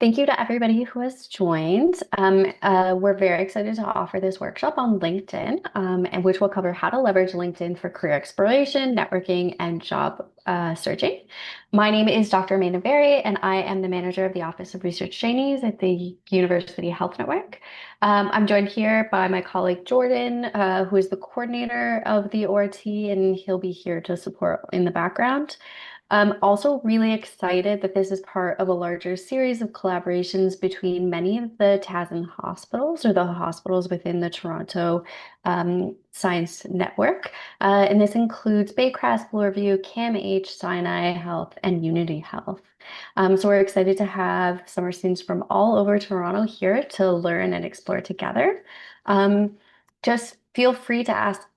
Thank you to everybody who has joined. We're very excited to offer this workshop on LinkedIn, and which will cover how to leverage LinkedIn for career exploration, networking, and job searching. My name is Dr. Amanda Berry, and I am the manager of the Office of Research Trainees at the University Health Network. I'm joined here by my colleague Jordan, who is the coordinator of the ORT, and he'll be here to support in the background. I'm also really excited that this is part of a larger series of collaborations between many of the TASN hospitals or the hospitals within the Toronto Science Network. And this includes Baycrest, Bloorview, CAMH, Sinai Health, and Unity Health. So we're excited to have summer students from all over Toronto here to learn and explore together. Just feel free to ask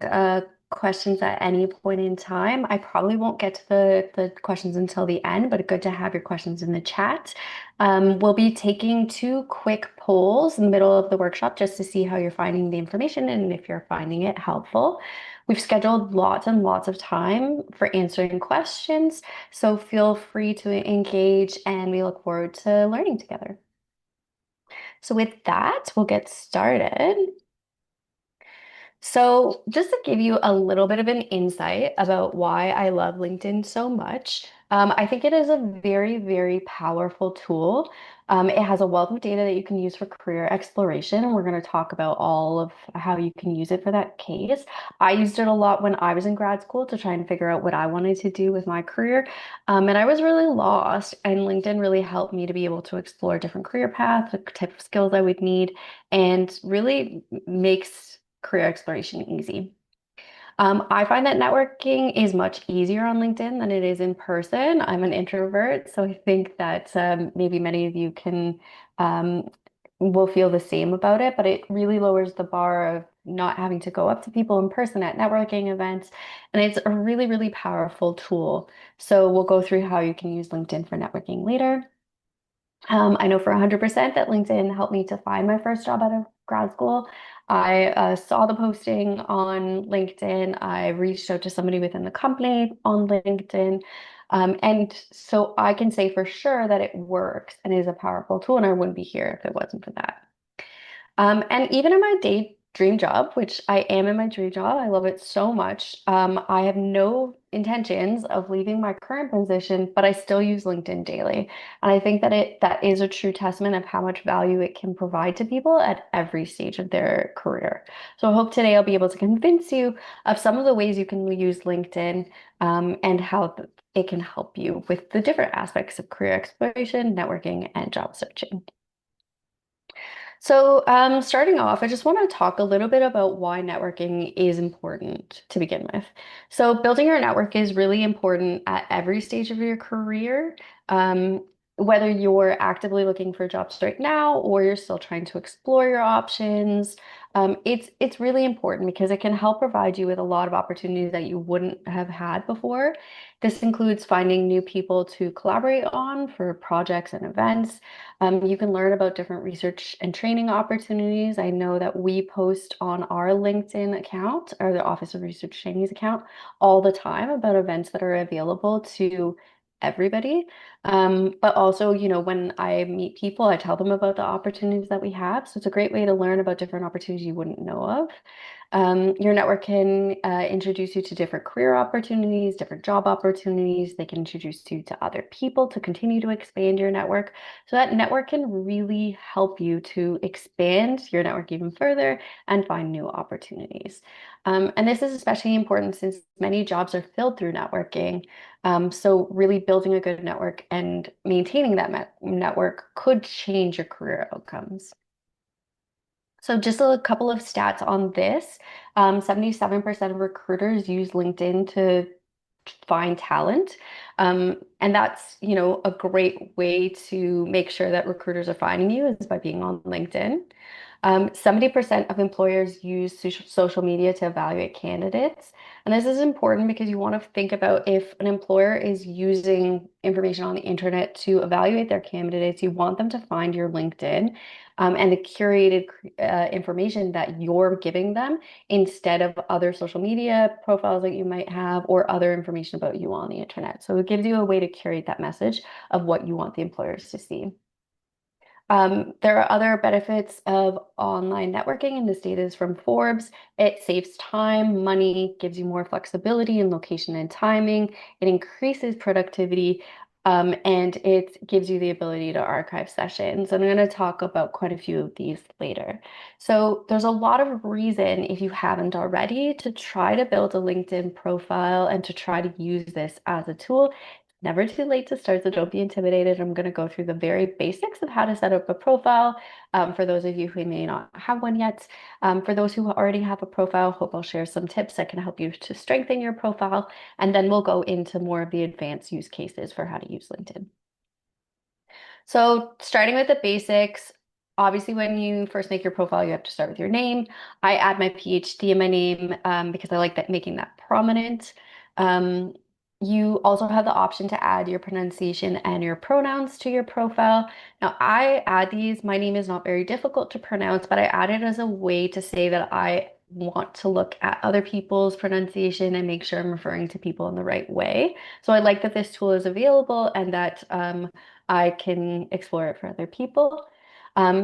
questions at any point in time. I probably won't get to the questions until the end, but good to have your questions in the chat. We'll be taking two quick polls in the middle of the workshop just to see how you're finding the information and if you're finding it helpful. We've scheduled lots and lots of time for answering questions, so feel free to engage and we look forward to learning together. So with that, we'll get started. So, just to give you a little bit of an insight about why I love LinkedIn so much, I think it is a very, very powerful tool. It has a wealth of data that you can use for career exploration, and we're going to talk about all of how you can use it for that case. I used it a lot when I was in grad school to try and figure out what I wanted to do with my career, and I was really lost, and LinkedIn really helped me to be able to explore different career paths, the type of skills I would need, and really makes career exploration easy. I find that networking is much easier on LinkedIn than it is in person. I'm an introvert, so I think that maybe many of you can um, will feel the same about it, but it really lowers the bar of not having to go up to people in person at networking events. And it's a really, really powerful tool. So we'll go through how you can use LinkedIn for networking later. I know for 100% that LinkedIn helped me to find my first job out of grad school. I saw the posting on LinkedIn. I reached out to somebody within the company on LinkedIn. And so I can say for sure that it works and is a powerful tool, and I wouldn't be here if it wasn't for that. And even in my day dream job, which I am in my dream job, I love it so much. I have no intentions of leaving my current position, but I still use LinkedIn daily. And I think that that is a true testament of how much value it can provide to people at every stage of their career. So I hope today I'll be able to convince you of some of the ways you can use LinkedIn, and how it can help you with the different aspects of career exploration, networking, and job searching. So, starting off, I just want to talk a little bit about why networking is important to begin with. So, building your network is really important at every stage of your career. Whether you're actively looking for jobs right now or you're still trying to explore your options, it's really important because it can help provide you with a lot of opportunities that you wouldn't have had before. This includes finding new people to collaborate on for projects and events. You can learn about different research and training opportunities. I know that we post on our LinkedIn account or the Office of Research Trainees account all the time about events that are available to everybody. But also, when I meet people, I tell them about the opportunities that we have. So it's a great way to learn about different opportunities you wouldn't know of. Your network can introduce you to different career opportunities, different job opportunities. They can introduce you to other people to continue to expand your network. So that network can really help you to expand your network even further and find new opportunities. And this is especially important since many jobs are filled through networking. So really building a good network and maintaining that network could change your career outcomes. So just a couple of stats on this. 77% of recruiters use LinkedIn to find talent. And that's, a great way to make sure that recruiters are finding you is by being on LinkedIn. 70% of employers use social media to evaluate candidates. And this is important because you want to think about if an employer is using information on the internet to evaluate their candidates, you want them to find your LinkedIn, and the curated information that you're giving them instead of other social media profiles that you might have or other information about you on the internet. So it gives you a way to curate that message of what you want the employers to see. There are other benefits of online networking, and this data is from Forbes. It saves time, money, gives you more flexibility in location and timing. It increases productivity, and it gives you the ability to archive sessions. And I'm going to talk about quite a few of these later. So there's a lot of reason, if you haven't already, to try to build a LinkedIn profile and to try to use this as a tool. Never too late to start, so don't be intimidated. I'm going to go through the very basics of how to set up a profile for those of you who may not have one yet. For those who already have a profile, hope I'll share some tips that can help you to strengthen your profile, and then we'll go into more of the advanced use cases for how to use LinkedIn. So starting with the basics, obviously when you first make your profile, you have to start with your name. I add my PhD in my name because I like that making that prominent. Um, you also have the option to add your pronunciation and your pronouns to your profile. Now I add these. My name is not very difficult to pronounce, but I add it as a way to say that I want to look at other people's pronunciation and make sure I'm referring to people in the right way. So I like that this tool is available and that I can explore it for other people.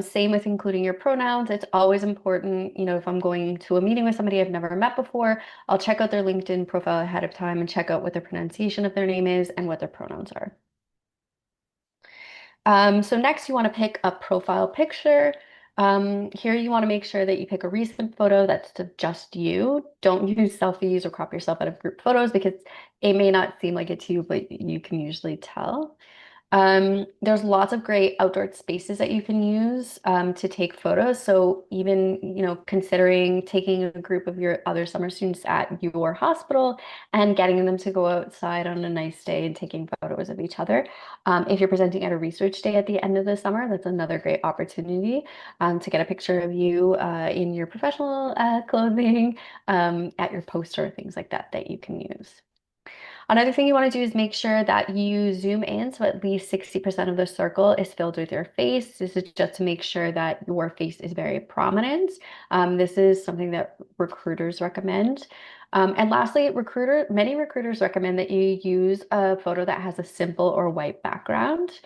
Same with including your pronouns. It's always important, if I'm going to a meeting with somebody I've never met before, I'll check out their LinkedIn profile ahead of time and check out what the pronunciation of their name is and what their pronouns are. So next you want to pick a profile picture. Here you want to make sure that you pick a recent photo that's just you. Don't use selfies or crop yourself out of group photos because it may not seem like it to you, but you can usually tell. There's lots of great outdoor spaces that you can use to take photos. So even, considering taking a group of your other summer students at your hospital and getting them to go outside on a nice day and taking photos of each other. If you're presenting at a research day at the end of the summer, that's another great opportunity to get a picture of you in your professional clothing at your poster, things like that that you can use. Another thing you want to do is make sure that you zoom in so at least 60% of the circle is filled with your face. This is just to make sure that your face is very prominent. This is something that recruiters recommend. And lastly, many recruiters recommend that you use a photo that has a simple or white background.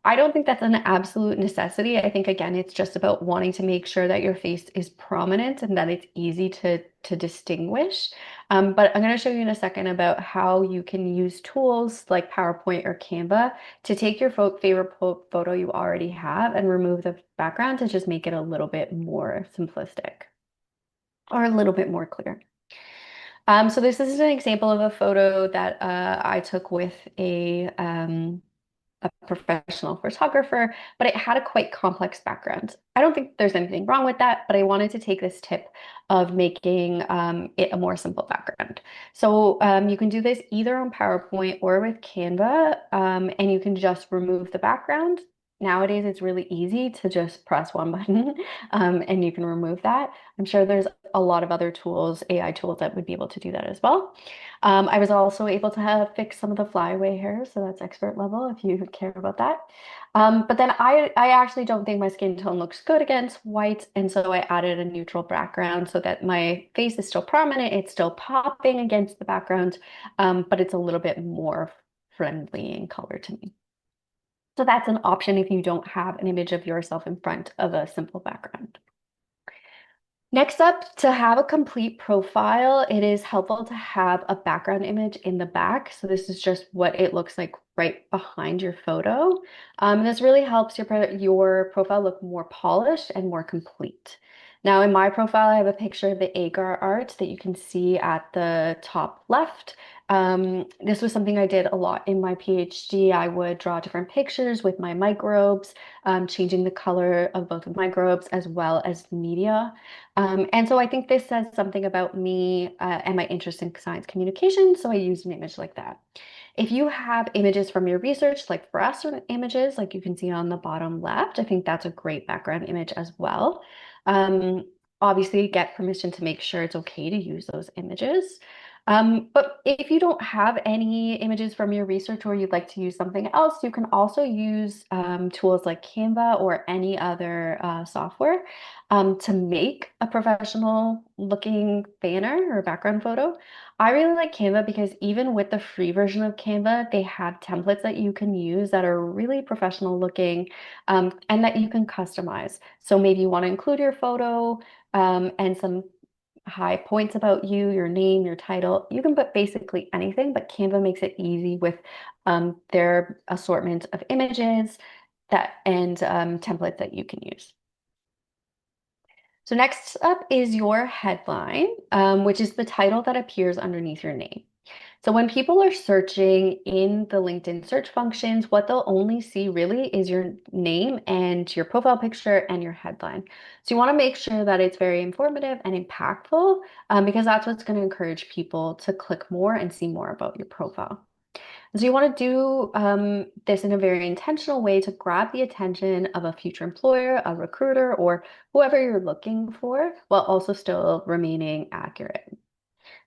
I don't think that's an absolute necessity. I think again, it's just about wanting to make sure that your face is prominent and that it's easy to distinguish. But I'm going to show you in a second about how you can use tools like PowerPoint or Canva to take your favorite photo you already have and remove the background to just make it a little bit more simplistic or a little bit more clear. So this is an example of a photo that I took with a professional photographer, but it had a quite complex background. I don't think there's anything wrong with that, but I wanted to take this tip of making it a more simple background. So you can do this either on PowerPoint or with Canva, and you can just remove the background. Nowadays, it's really easy to just press one button and you can remove that. I'm sure there's a lot of other tools, AI tools that would be able to do that as well. I was also able to have fix some of the flyaway hairs, so that's expert level if you care about that. But then I actually don't think my skin tone looks good against white, and so I added a neutral background so that my face is still prominent, it's still popping against the background, but it's a little bit more friendly in color to me. So that's an option if you don't have an image of yourself in front of a simple background. Next up, to have a complete profile, it is helpful to have a background image in the back. So this is just what it looks like right behind your photo. This really helps your profile look more polished and more complete. Now in my profile, I have a picture of the agar art that you can see at the top left. This was something I did a lot in my PhD. I would draw different pictures with my microbes, changing the color of both of microbes as well as media. And so I think this says something about me and my interest in science communication. So I used an image like that. If you have images from your research, like fluorescent images, like you can see on the bottom left, I think that's a great background image as well. Um, Obviously, get permission to make sure it's okay to use those images. But if you don't have any images from your research or you'd like to use something else, you can also use tools like Canva or any other software to make a professional looking banner or background photo. I really like Canva because even with the free version of Canva, they have templates that you can use that are really professional looking and that you can customize. So maybe you want to include your photo and some high points about you, your name, your title. You can put basically anything, but Canva makes it easy with their assortment of images that and templates that you can use. So next up is your headline, which is the title that appears underneath your name. So when people are searching in the LinkedIn search functions, what they'll only see really is your name and your profile picture and your headline. So you want to make sure that it's very informative and impactful because that's what's going to encourage people to click more and see more about your profile. So you want to do this in a very intentional way to grab the attention of a future employer, a recruiter, or whoever you're looking for, while also still remaining accurate.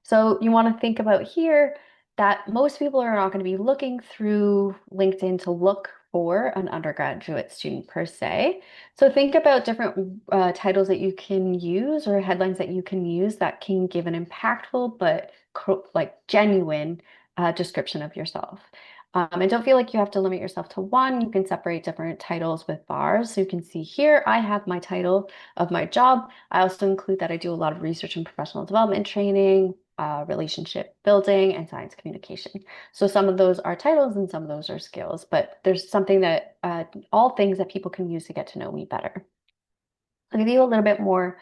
So you want to think about here that most people are not going to be looking through LinkedIn to look for an undergraduate student per se. So think about different titles that you can use or headlines that you can use that can give an impactful but like genuine description of yourself. And don't feel like you have to limit yourself to one. You can separate different titles with bars. So you can see here, I have my title of my job. I also include that I do a lot of research and professional development training, relationship building, and science communication. So some of those are titles and some of those are skills, but there's something that all things that people can use to get to know me better. I'll give you a little bit more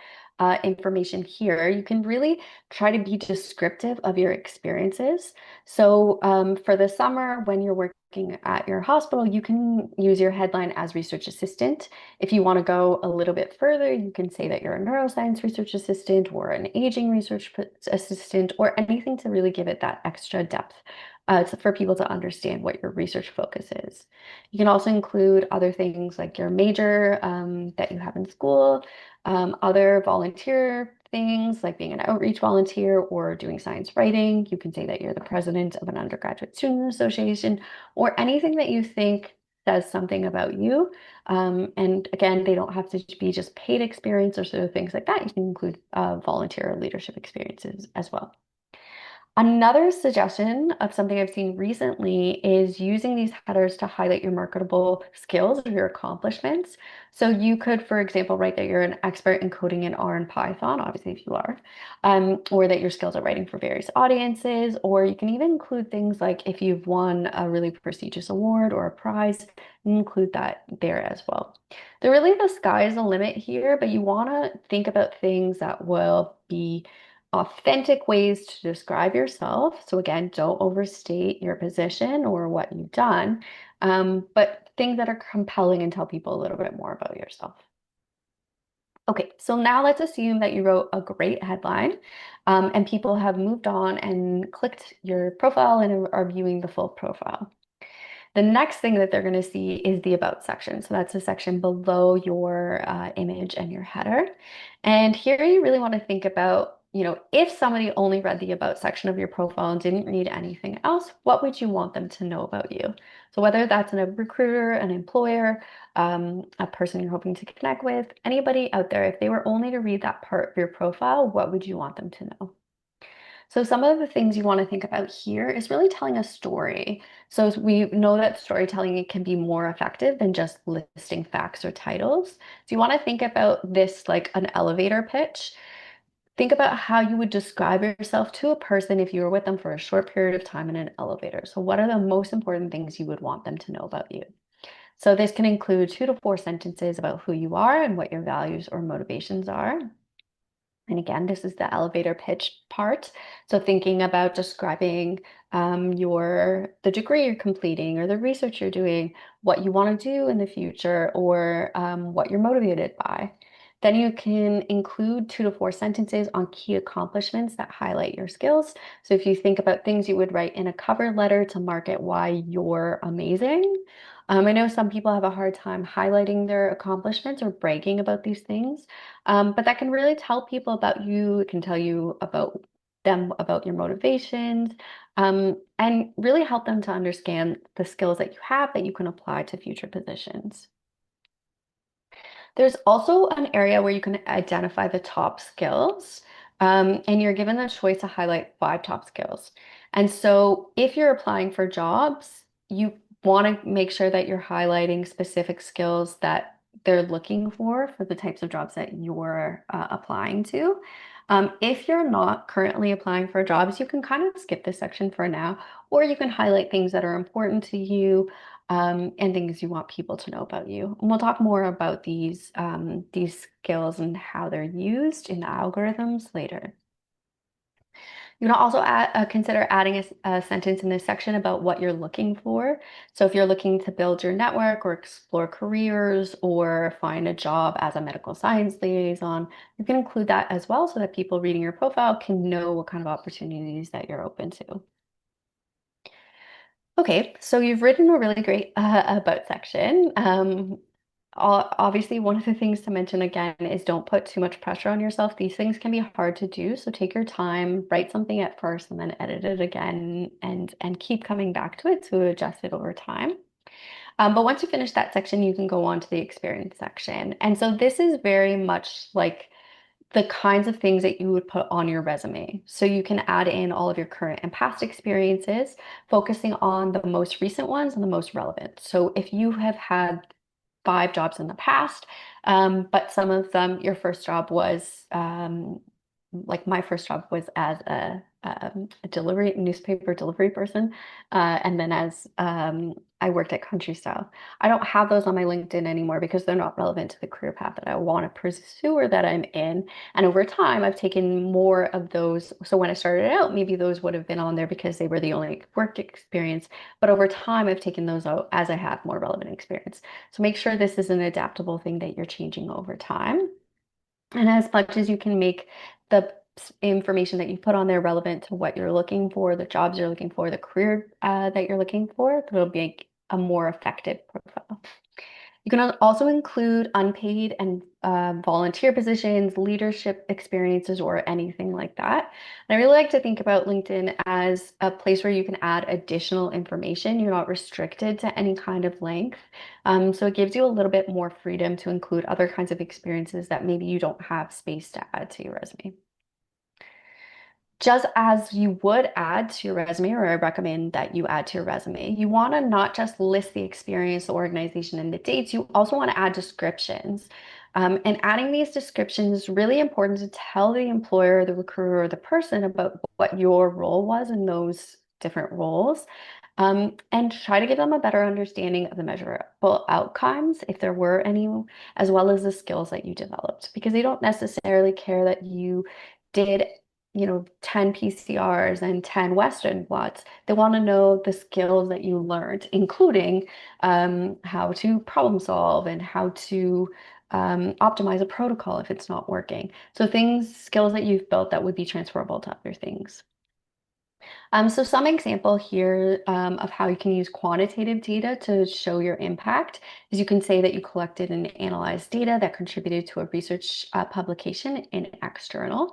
information here. You can really try to be descriptive of your experiences. So for the summer, when you're working at your hospital, you can use your headline as research assistant. If you want to go a little bit further, you can say that you're a neuroscience research assistant or an aging research assistant or anything to really give it that extra depth. For people to understand what your research focus is. You can also include other things like your major that you have in school, other volunteer things like being an outreach volunteer or doing science writing. You can say that you're the president of an undergraduate student association or anything that you think says something about you. And again, they don't have to be just paid experience or sort of things like that. You can include volunteer or leadership experiences as well. Another suggestion of something I've seen recently is using these headers to highlight your marketable skills or your accomplishments. So you could, for example, write that you're an expert in coding in R and Python, obviously if you are, or that your skills are writing for various audiences, or you can even include things like if you've won a really prestigious award or a prize, include that there as well. The sky is the limit here, but you want to think about things that will be authentic ways to describe yourself. So again, don't overstate your position or what you've done, but things that are compelling and tell people a little bit more about yourself. Okay, so now let's assume that you wrote a great headline, and people have moved on and clicked your profile and are viewing the full profile. The next thing that they're going to see is the About section. So that's a section below your image and your header. And here you really want to think about, if somebody only read the About section of your profile and didn't read anything else, what would you want them to know about you? So whether that's a recruiter, an employer, a person you're hoping to connect with, anybody out there, if they were only to read that part of your profile, what would you want them to know? So some of the things you want to think about here is really telling a story. So we know that storytelling it can be more effective than just listing facts or titles. So you want to think about this like an elevator pitch. Think about how you would describe yourself to a person if you were with them for a short period of time in an elevator. So what are the most important things you would want them to know about you? So this can include 2 to 4 sentences about who you are and what your values or motivations are. And again, this is the elevator pitch part. So thinking about describing the degree you're completing or the research you're doing, what you want to do in the future, or what you're motivated by. Then you can include 2 to 4 sentences on key accomplishments that highlight your skills. So if you think about things you would write in a cover letter to market why you're amazing. I know some people have a hard time highlighting their accomplishments or bragging about these things. But that can really tell people about you. It can tell you about them about your motivations, and really help them to understand the skills that you have that you can apply to future positions. There's also an area where you can identify the top skills, and you're given the choice to highlight five top skills. And so if you're applying for jobs, you want to make sure that you're highlighting specific skills that they're looking for the types of jobs that you're applying to. If you're not currently applying for jobs, you can kind of skip this section for now, or you can highlight things that are important to you, and things you want people to know about you. And we'll talk more about these skills and how they're used in the algorithms later. You can also consider adding a sentence in this section about what you're looking for. So if you're looking to build your network or explore careers or find a job as a medical science liaison, you can include that as well so that people reading your profile can know what kind of opportunities that you're open to. Okay, so you've written a really great about section. Obviously, one of the things to mention again is don't put too much pressure on yourself. These things can be hard to do, so take your time, write something at first, and then edit it again, and keep coming back to it to adjust it over time. But once you finish that section, you can go on to the experience section. And so this is very much like the kinds of things that you would put on your resume. So you can add in all of your current and past experiences, focusing on the most recent ones and the most relevant. So if you have had five jobs in the past, but some of them, your first job was like my first job was as a delivery newspaper delivery person, and then as I worked at Country Style. I don't have those on my LinkedIn anymore because they're not relevant to the career path that I want to pursue or that I'm in. And over time, I've taken more of those. So when I started out, maybe those would have been on there because they were the only work experience. But over time, I've taken those out as I have more relevant experience. So make sure this is an adaptable thing that you're changing over time. And as much as you can make the information that you put on there relevant to what you're looking for, the jobs you're looking for, the career that you're looking for, it'll make a more effective profile. You can also include unpaid and volunteer positions, leadership experiences, or anything like that. And I really like to think about LinkedIn as a place where you can add additional information. You're not restricted to any kind of length. So it gives you a little bit more freedom to include other kinds of experiences that maybe you don't have space to add to your resume. Just as you would add to your resume, or I recommend that you add to your resume, you want to not just list the experience, the organization, and the dates. You also want to add descriptions. And adding these descriptions is really important to tell the employer, the recruiter, or the person about what your role was in those different roles. And try to give them a better understanding of the measurable outcomes, if there were any, as well as the skills that you developed, because they don't necessarily care that you did 10 PCRs and 10 Western blots. They want to know the skills that you learned, including how to problem solve and how to optimize a protocol if it's not working. So skills that you've built that would be transferable to other things. So some example here of how you can use quantitative data to show your impact is you can say that you collected and analyzed data that contributed to a research publication in external.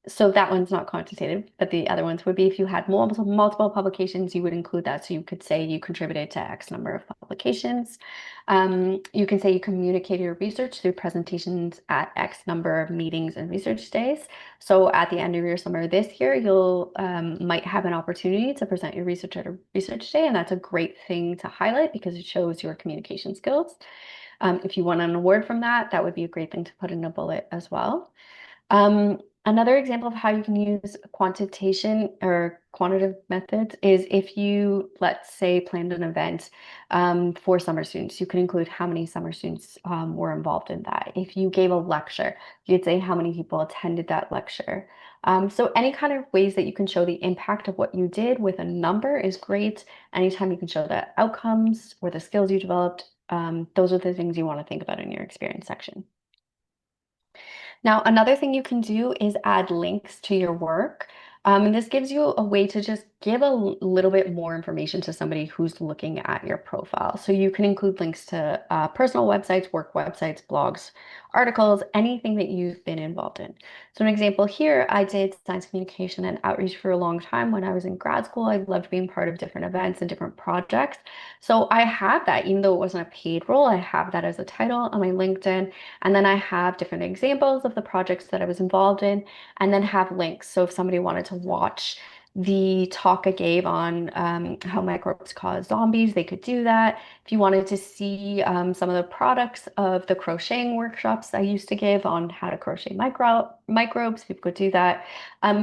So that one's not quantitative, but the other ones would be if you had multiple publications, you would include that. So you could say you contributed to X number of publications. You can say you communicated your research through presentations at X number of meetings and research days. So at the end of your summer this year, you'll might have an opportunity to present your research at a research day, and that's a great thing to highlight because it shows your communication skills. If you want an award from that, that would be a great thing to put in a bullet as well. Another example of how you can use quantitation or quantitative methods is if you, let's say, planned an event for summer students, you can include how many summer students were involved in that. If you gave a lecture, you'd say how many people attended that lecture. So any kind of ways that you can show the impact of what you did with a number is great. Anytime you can show the outcomes or the skills you developed, those are the things you want to think about in your experience section. Now, another thing you can do is add links to your work. And this gives you a way to just give a little bit more information to somebody who's looking at your profile. So you can include links to personal websites, work websites, blogs, articles, anything that you've been involved in. So an example here, I did science communication and outreach for a long time when I was in grad school. I loved being part of different events and different projects. So I have that, even though it wasn't a paid role, I have that as a title on my LinkedIn. And then I have different examples of the projects that I was involved in, and then have links. So if somebody wanted to watch the talk I gave on how microbes cause zombies, they could do that. If you wanted to see some of the products of the crocheting workshops I used to give on how to crochet microbes, people could do that.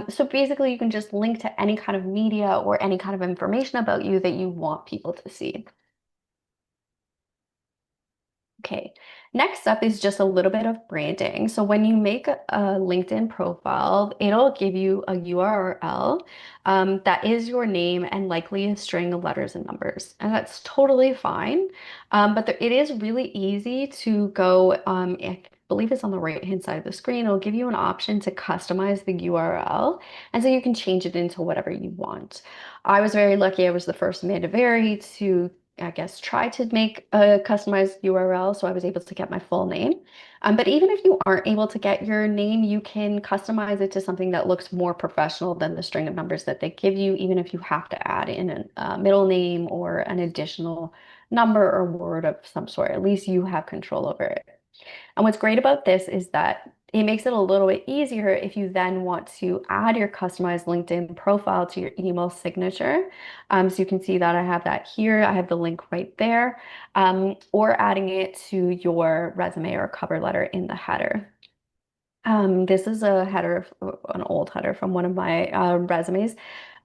So basically, you can just link to any kind of media or any kind of information about you that you want people to see. Okay, next up is just a little bit of branding. So when you make a LinkedIn profile, it'll give you a URL that is your name and likely a string of letters and numbers. And that's totally fine. But it is really easy to go, I believe it's on the right-hand side of the screen. It'll give you an option to customize the URL. And so you can change it into whatever you want. I was very lucky. I was the first Amanda Berry to, I guess, try to make a customized URL, so I was able to get my full name. But even if you aren't able to get your name, you can customize it to something that looks more professional than the string of numbers that they give you, even if you have to add in a middle name or an additional number or word of some sort. At least you have control over it. And what's great about this is that it makes it a little bit easier if you then want to add your customized LinkedIn profile to your email signature. So you can see that I have that here. I have the link right there, or adding it to your resume or cover letter in the header. This is a header, an old header from one of my resumes.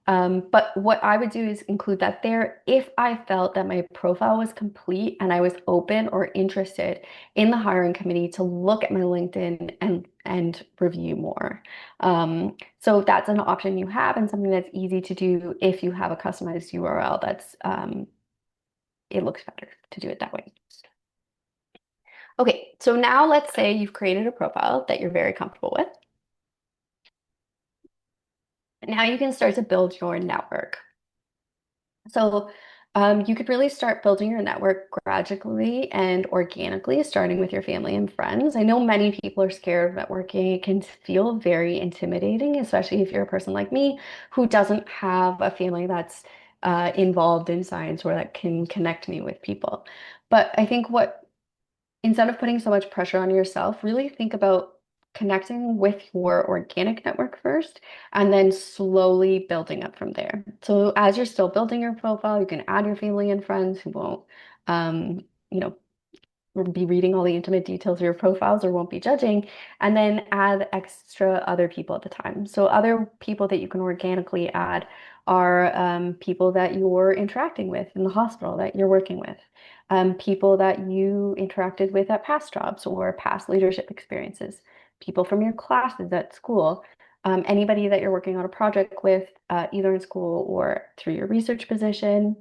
But what I would do is include that there if I felt that my profile was complete and I was open or interested in the hiring committee to look at my LinkedIn and review more. So that's an option you have and something that's easy to do if you have a customized URL that's it looks better to do it that way. Okay, so now let's say you've created a profile that you're very comfortable with. Now you can start to build your network. So you could really start building your network gradually and organically, starting with your family and friends. I know many people are scared of networking. It can feel very intimidating, especially if you're a person like me who doesn't have a family that's involved in science or that can connect me with people. But I think what instead of putting so much pressure on yourself, really think about connecting with your organic network first and then slowly building up from there. So as you're still building your profile, you can add your family and friends who won't, um, you know, be reading all the intimate details of your profiles or won't be judging, and then add extra other people at the time. So other people that you can organically add are people that you're interacting with in the hospital that you're working with, people that you interacted with at past jobs or past leadership experiences, people from your classes at school, anybody that you're working on a project with, either in school or through your research position,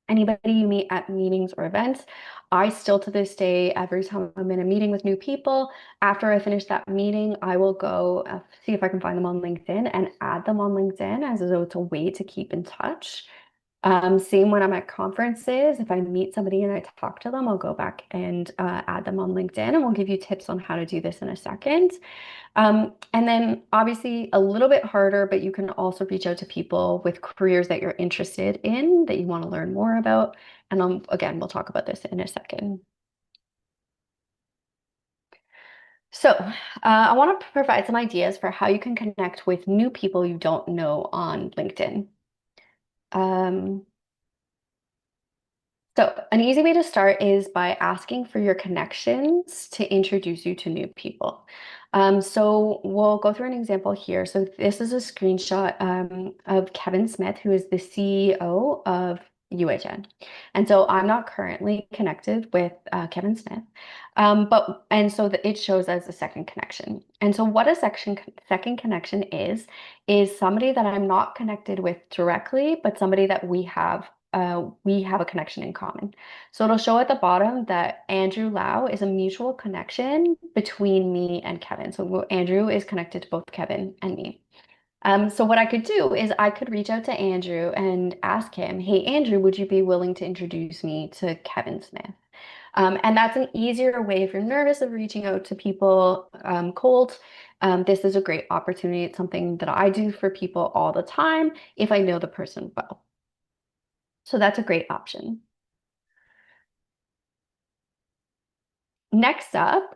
anybody you meet at meetings or events. I still to this day, every time I'm in a meeting with new people, after I finish that meeting, I will go see if I can find them on LinkedIn and add them on LinkedIn as though it's a way to keep in touch. Same when I'm at conferences. If I meet somebody and I talk to them, I'll go back and add them on LinkedIn, and we'll give you tips on how to do this in a second. And then obviously a little bit harder, but you can also reach out to people with careers that you're interested in, that you want to learn more about. And again, we'll talk about this in a second. So, I want to provide some ideas for how you can connect with new people you don't know on LinkedIn. Um, So, an easy way to start is by asking for your connections to introduce you to new people. So, we'll go through an example here. So, this is a screenshot of Kevin Smith, who is the CEO of UHN. And so, I'm not currently connected with Kevin Smith, and so it shows as a second connection. And so, what a second connection is somebody that I'm not connected with directly, but somebody that we have a connection in common. So it'll show at the bottom that Andrew Lau is a mutual connection between me and Kevin. So Andrew is connected to both Kevin and me. So what I could do is I could reach out to Andrew and ask him, hey, Andrew, would you be willing to introduce me to Kevin Smith? And that's an easier way if you're nervous of reaching out to people cold. This is a great opportunity. It's something that I do for people all the time if I know the person well. So that's a great option. Next up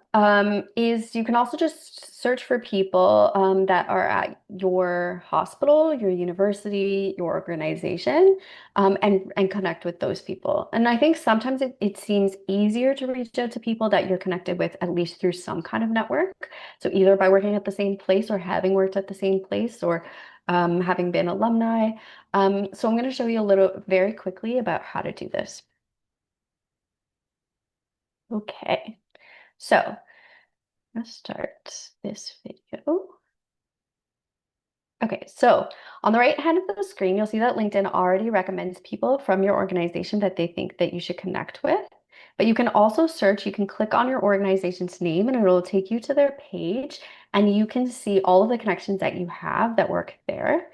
is you can also just search for people that are at your hospital, your university, your organization, and connect with those people. And I think sometimes it seems easier to reach out to people that you're connected with, at least through some kind of network. So either by working at the same place or having worked at the same place or having been alumni. So I'm going to show you a little very quickly about how to do this. Okay. So let's start this video. Okay, so on the right hand of the screen, you'll see that LinkedIn already recommends people from your organization that they think that you should connect with. But you can also search, you can click on your organization's name and it'll take you to their page and you can see all of the connections that you have that work there.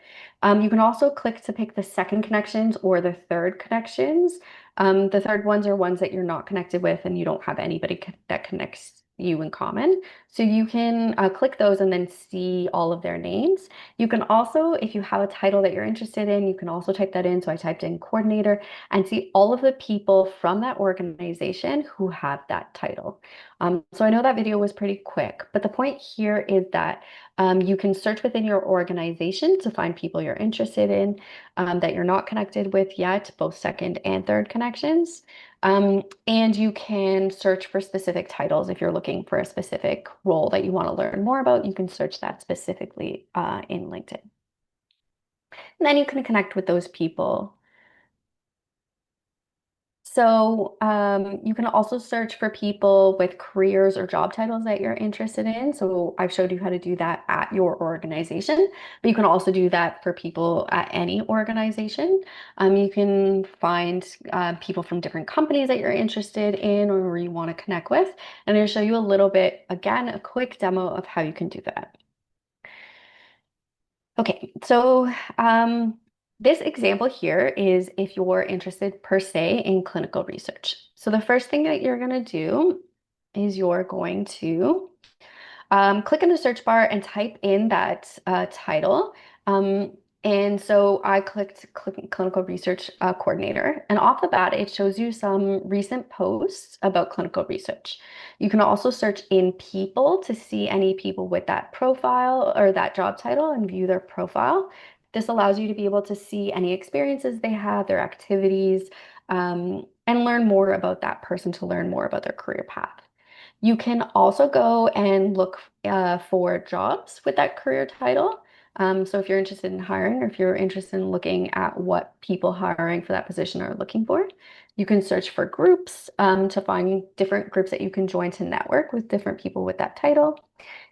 You can also click to pick the second connections or the third connections. The third ones are ones that you're not connected with and you don't have anybody that connects you in common. So you can click those and then see all of their names. You can also, if you have a title that you're interested in, you can also type that in. So I typed in coordinator and see all of the people from that organization who have that title. So I know that video was pretty quick, but the point here is that you can search within your organization to find people you're interested in that you're not connected with yet, both second and third connections. And you can search for specific titles if you're looking for a specific role that you want to learn more about. You can search that specifically in LinkedIn. And then you can connect with those people. So you can also search for people with careers or job titles that you're interested in. So I've showed you how to do that at your organization, but you can also do that for people at any organization. You can find people from different companies that you're interested in or you want to connect with. And I'm going to show you a little bit, again, a quick demo of how you can do that. Okay, so this example here is if you're interested per se in clinical research. So the first thing that you're going to do is you're going to click in the search bar and type in that title. And so I click clinical research coordinator, and off the bat, it shows you some recent posts about clinical research. You can also search in people to see any people with that profile or that job title and view their profile. This allows you to be able to see any experiences they have, their activities, and learn more about that person to learn more about their career path. You can also go and look for jobs with that career title. So if you're interested in hiring or if you're interested in looking at what people hiring for that position are looking for, you can search for groups to find different groups that you can join to network with different people with that title.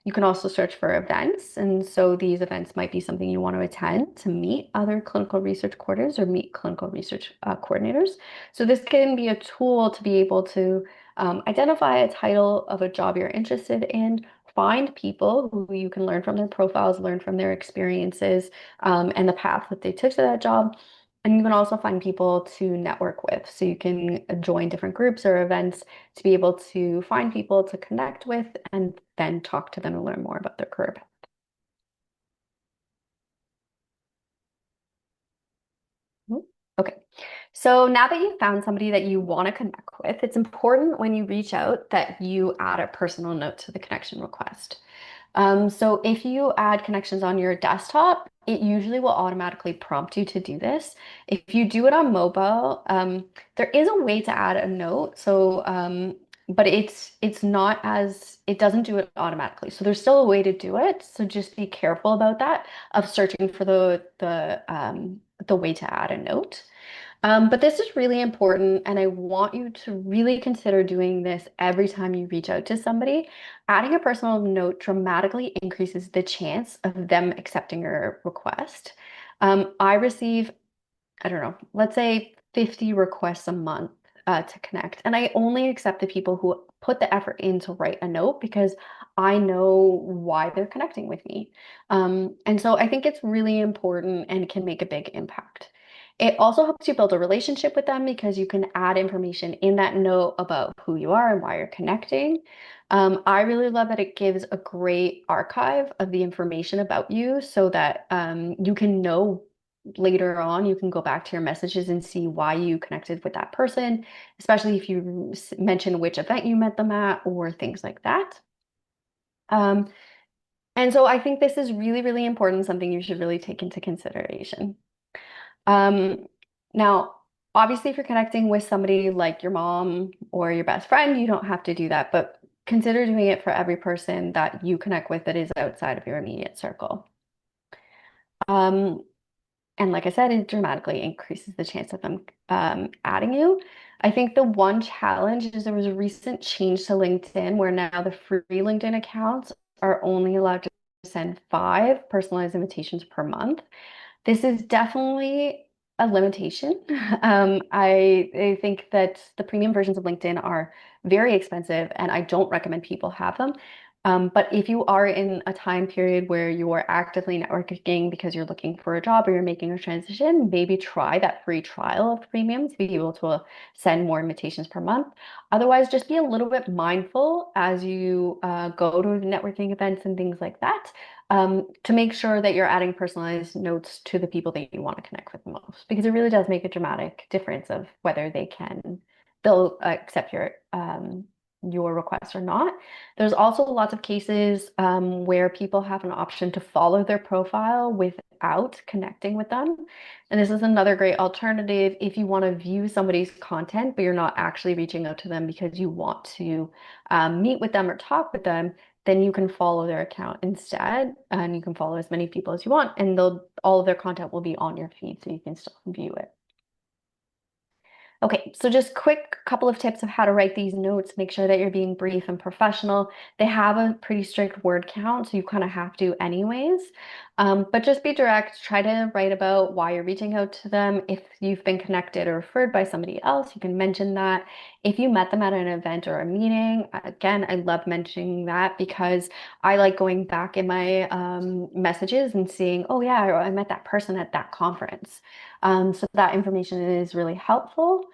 You can also search for events. And so these events might be something you want to attend to meet other clinical research coordinators or meet clinical research coordinators. So this can be a tool to be able to identify a title of a job you're interested in, find people who you can learn from their profiles, learn from their experiences, and the path that they took to that job. And you can also find people to network with. So you can join different groups or events to be able to find people to connect with and then talk to them and learn more about their career path. Mhm. Okay. So now that you've found somebody that you want to connect with, it's important when you reach out that you add a personal note to the connection request. So if you add connections on your desktop, it usually will automatically prompt you to do this. If you do it on mobile, there is a way to add a note. So, but it's not as it doesn't do it automatically. So there's still a way to do it. So just be careful about that of searching for the way to add a note. But this is really important, and I want you to really consider doing this every time you reach out to somebody. Adding a personal note dramatically increases the chance of them accepting your request. I receive, I don't know, let's say 50 requests a month to connect. And I only accept the people who put the effort in to write a note because I know why they're connecting with me. And so I think it's really important and can make a big impact. It also helps you build a relationship with them because you can add information in that note about who you are and why you're connecting. I really love that it gives a great archive of the information about you so that you can know later on, you can go back to your messages and see why you connected with that person, especially if you mention which event you met them at or things like that. Um, and so I think this is really, really important, something you should really take into consideration. Um, Now, obviously, if you're connecting with somebody like your mom or your best friend, you don't have to do that, but consider doing it for every person that you connect with that is outside of your immediate circle. Um, And like I said, it dramatically increases the chance of them adding you. I think the one challenge is there was a recent change to LinkedIn where now the free LinkedIn accounts are only allowed to send 5 personalized invitations per month. This is definitely a limitation. I think that the premium versions of LinkedIn are very expensive, and I don't recommend people have them. But if you are in a time period where you are actively networking because you're looking for a job or you're making a transition, maybe try that free trial of premium to be able to send more invitations per month. Otherwise, just be a little bit mindful as you go to networking events and things like that, to make sure that you're adding personalized notes to the people that you want to connect with the most, because it really does make a dramatic difference of whether they'll accept your request or not. There's also lots of cases where people have an option to follow their profile without connecting with them. And this is another great alternative if you want to view somebody's content, but you're not actually reaching out to them because you want to meet with them or talk with them, then you can follow their account instead, and you can follow as many people as you want, and they'll all of their content will be on your feed, so you can still view it. Okay, so just quick couple of tips of how to write these notes. Make sure that you're being brief and professional. They have a pretty strict word count, so you kind of have to anyways. But just be direct. Try to write about why you're reaching out to them. If you've been connected or referred by somebody else, you can mention that. If you met them at an event or a meeting, again, I love mentioning that because I like going back in my messages and seeing, oh yeah, I met that person at that conference. So that information is really helpful.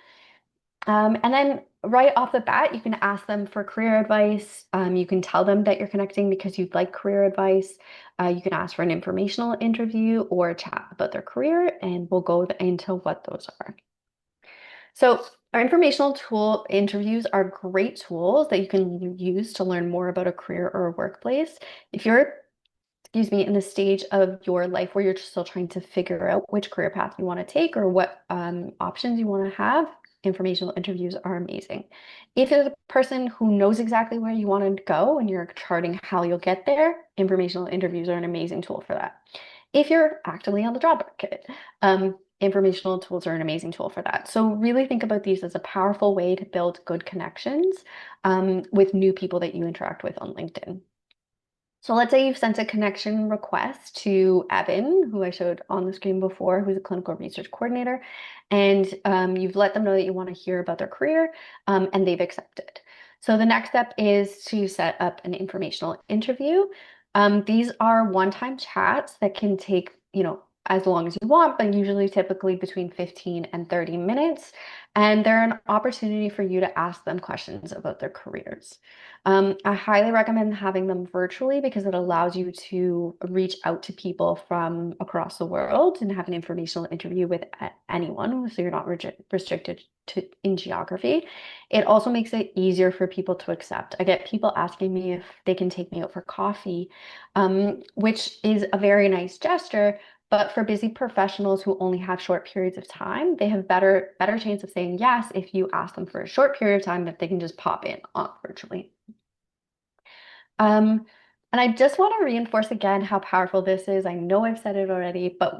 And then right off the bat, you can ask them for career advice. You can tell them that you're connecting because you'd like career advice. You can ask for an informational interview or a chat about their career, and we'll go into what those are. So our informational tool interviews are great tools that you can use to learn more about a career or a workplace. If you're, excuse me, in the stage of your life where you're still trying to figure out which career path you want to take or what options you want to have, informational interviews are amazing. If you're the person who knows exactly where you want to go and you're charting how you'll get there, informational interviews are an amazing tool for that. If you're actively on the job market, informational tools are an amazing tool for that. So really think about these as a powerful way to build good connections with new people that you interact with on LinkedIn. So let's say you've sent a connection request to Evan, who I showed on the screen before, who's a clinical research coordinator, and you've let them know that you want to hear about their career, and they've accepted. So the next step is to set up an informational interview. These are one-time chats that can take, as long as you want, but usually typically between 15 and 30 minutes. And they're an opportunity for you to ask them questions about their careers. I highly recommend having them virtually because it allows you to reach out to people from across the world and have an informational interview with anyone, so you're not restricted to in geography. It also makes it easier for people to accept. I get people asking me if they can take me out for coffee, which is a very nice gesture. But for busy professionals who only have short periods of time, they have better chance of saying yes if you ask them for a short period of time that they can just pop in virtually. Um, and I just want to reinforce again how powerful this is. I know I've said it already, but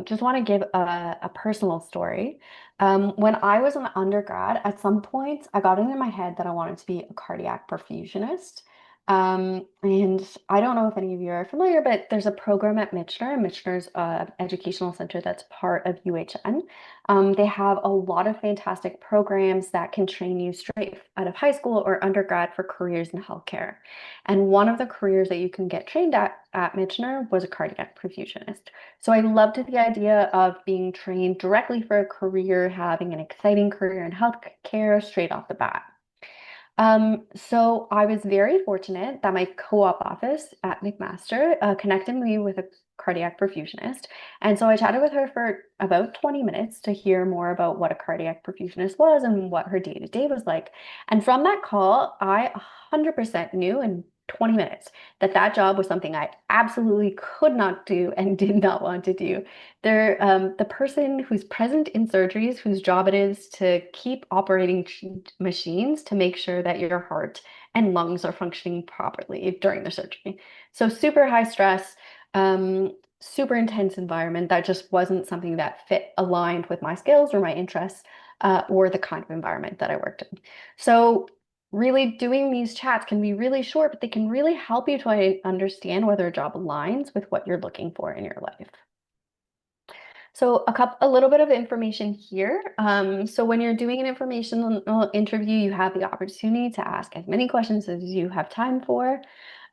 just want to give a personal story. When I was an undergrad, at some point, I got it in my head that I wanted to be a cardiac perfusionist. And I don't know if any of you are familiar, but there's a program at Michener. Michener's educational center that's part of UHN. They have a lot of fantastic programs that can train you straight out of high school or undergrad for careers in healthcare. And one of the careers that you can get trained at Michener was a cardiac perfusionist. So I loved the idea of being trained directly for a career, having an exciting career in healthcare straight off the bat. So I was very fortunate that my co-op office at McMaster connected me with a cardiac perfusionist. And so I chatted with her for about 20 minutes to hear more about what a cardiac perfusionist was and what her day-to-day was like. And from that call, I 100% knew in 20 minutes that that job was something I absolutely could not do and did not want to do. The person who's present in surgeries, whose job it is to keep operating machines to make sure that your heart and lungs are functioning properly during the surgery. So super high stress, super intense environment that just wasn't something that fit aligned with my skills or my interests, or the kind of environment that I worked in. So really doing these chats can be really short, but they can really help you to understand whether a job aligns with what you're looking for in your life. So a little bit of information here. So when you're doing an informational interview, you have the opportunity to ask as many questions as you have time for.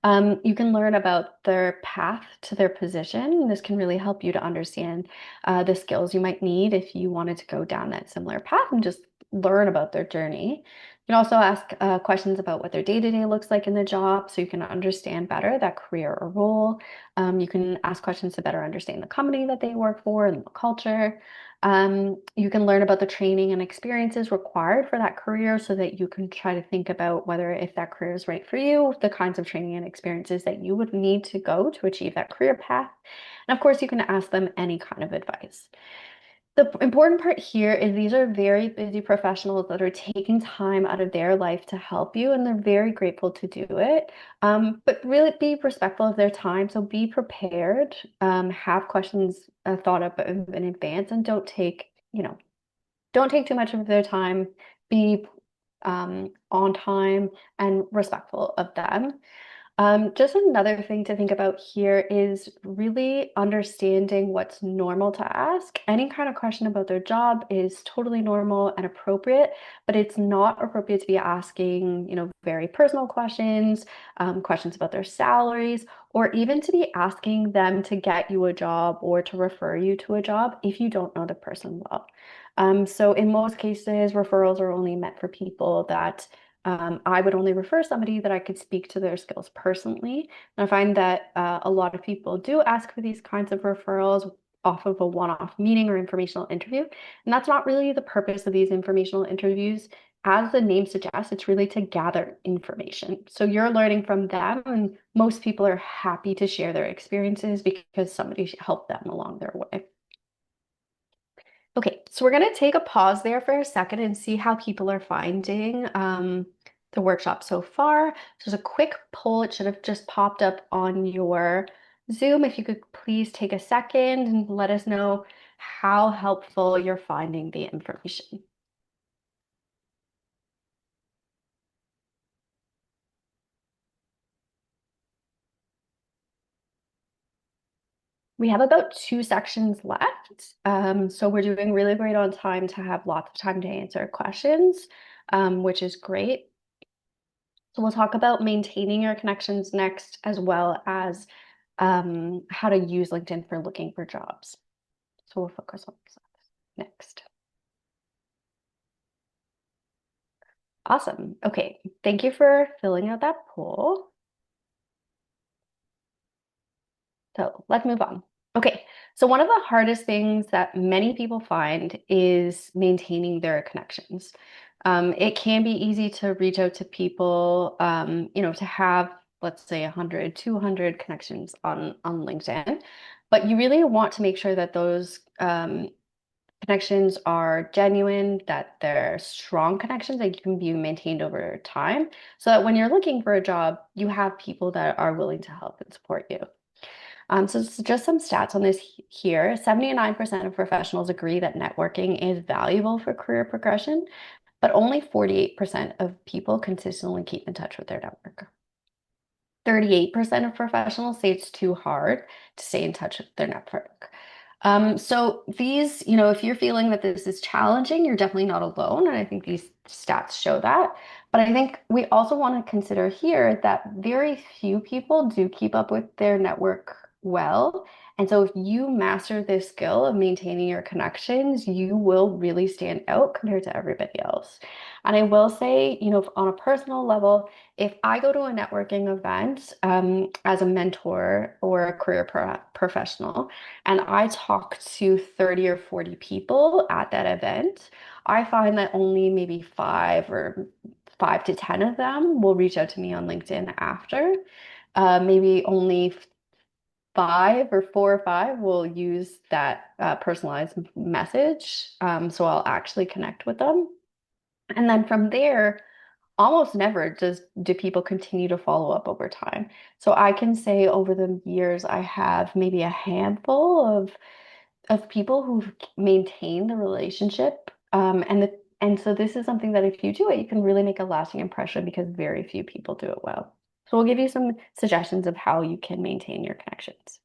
You can learn about their path to their position. This can really help you to understand the skills you might need if you wanted to go down that similar path and just learn about their journey. You can also ask questions about what their day-to-day looks like in the job so you can understand better that career or role. You can ask questions to better understand the company that they work for and the culture. You can learn about the training and experiences required for that career so that you can try to think about whether if that career is right for you, the kinds of training and experiences that you would need to go to achieve that career path. And of course, you can ask them any kind of advice. The important part here is these are very busy professionals that are taking time out of their life to help you, and they're very grateful to do it. But really be respectful of their time. So be prepared, have questions thought up in advance, and don't take too much of their time. Be on time and respectful of them. Just another thing to think about here is really understanding what's normal to ask. Any kind of question about their job is totally normal and appropriate, but it's not appropriate to be asking, very personal questions, questions about their salaries, or even to be asking them to get you a job or to refer you to a job if you don't know the person well. So in most cases, referrals are only meant for people that I would only refer somebody that I could speak to their skills personally. And I find that a lot of people do ask for these kinds of referrals off of a one-off meeting or informational interview. And that's not really the purpose of these informational interviews. As the name suggests, it's really to gather information. So you're learning from them, and most people are happy to share their experiences because somebody helped them along their way. Okay, so we're going to take a pause there for a second and see how people are finding the workshop so far. So there's a quick poll. It should have just popped up on your Zoom. If you could please take a second and let us know how helpful you're finding the information. We have about 2 sections left. So we're doing really great on time to have lots of time to answer questions, which is great. So we'll talk about maintaining your connections next, as well as how to use LinkedIn for looking for jobs. So we'll focus on that next. Awesome. Okay. Thank you for filling out that poll. So let's move on. Okay. So one of the hardest things that many people find is maintaining their connections. It can be easy to reach out to people, to have, let's say, 100, 200 connections on LinkedIn, but you really want to make sure that those connections are genuine, that they're strong connections that you can be maintained over time, so that when you're looking for a job, you have people that are willing to help and support you. So just some stats on this here. 79% of professionals agree that networking is valuable for career progression, but only 48% of people consistently keep in touch with their network. 38% of professionals say it's too hard to stay in touch with their network. So these, if you're feeling that this is challenging, you're definitely not alone. And I think these stats show that. But I think we also want to consider here that very few people do keep up with their network well. And so if you master this skill of maintaining your connections, you will really stand out compared to everybody else. And I will say, on a personal level, if I go to a networking event as a mentor or a career professional, and I talk to 30 or 40 people at that event, I find that only maybe five to 10 of them will reach out to me on LinkedIn after. Maybe only five or four or five will use that personalized message. So I'll actually connect with them. And then from there, almost never do people continue to follow up over time. So I can say over the years, I have maybe a handful of people who've maintained the relationship. And so this is something that if you do it, you can really make a lasting impression because very few people do it well. So we'll give you some suggestions of how you can maintain your connections.